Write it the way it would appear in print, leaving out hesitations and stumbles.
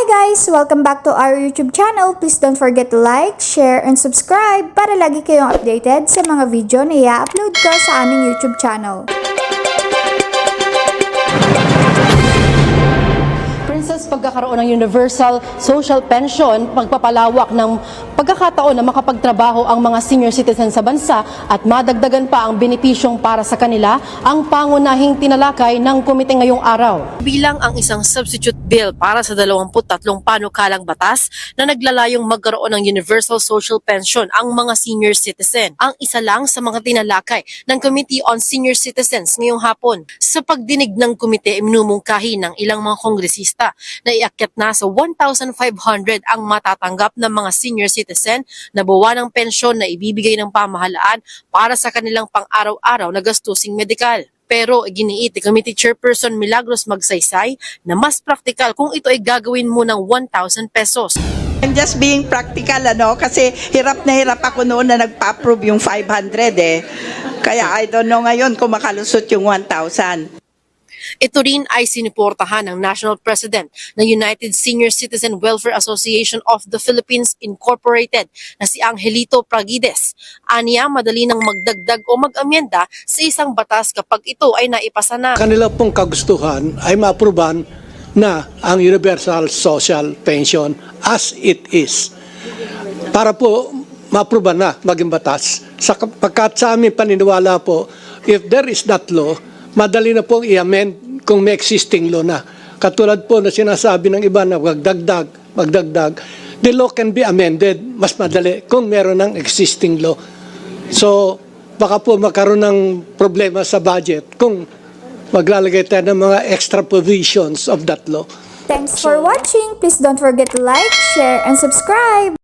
Hi guys! Welcome back to our YouTube channel. Please don't forget to like, share, and subscribe para lagi kayong updated sa mga video na i-upload ko sa aming YouTube channel. Princess, pagkakaroon ng universal social pension, pagpapalawak ng pagkakataon na makapagtrabaho ang mga senior citizens sa bansa at madagdagan pa ang benepisyong para sa kanila ang pangunahing tinalakay ng komite ngayong araw. Bilang ang isang substitute bill para sa 23 panukalang batas na naglalayong magkaroon ng universal social pension ang mga senior citizen. Ang isa lang sa mga tinalakay ng Committee on Senior Citizens ngayong hapon. Sa pagdinig ng komite, minumungkahi ng ilang mga kongresista na iakyat na sa 1,500 ang matatanggap ng mga senior citizen na buwan ng pensyon na ibibigay ng pamahalaan para sa kanilang pang-araw-araw na gastusing medikal. Pero giniit ni Committee Chairperson Milagros Magsaysay na mas praktikal kung ito ay gagawin mo ng 1,000 pesos. I'm just being practical, kasi hirap na hirap ako noon na nagpa-approve yung 500 Kaya I don't know ngayon kung makalusot yung 1,000. Ito rin ay sinuportahan ng National President ng United Senior Citizen Welfare Association of the Philippines Incorporated na si Angelito Pragides. Aniya, madali nang magdagdag o mag-amyenda sa isang batas kapag ito ay naipasa na. Kanila pong kagustuhan ay maapruban na ang Universal Social Pension as it is. Para po maapruban na maging batas. Pagkat sa aming paniniwala po, if there is that law, madali na pong i-amend kung may existing law na. Katulad po na sinasabi ng iba na magdagdag, the law can be amended mas madali kung meron ng existing law. So, baka po magkaroon ng problema sa budget kung maglalagay tayo ng mga extra provisions of that law. Thanks for watching. Please don't forget to like, share, and subscribe.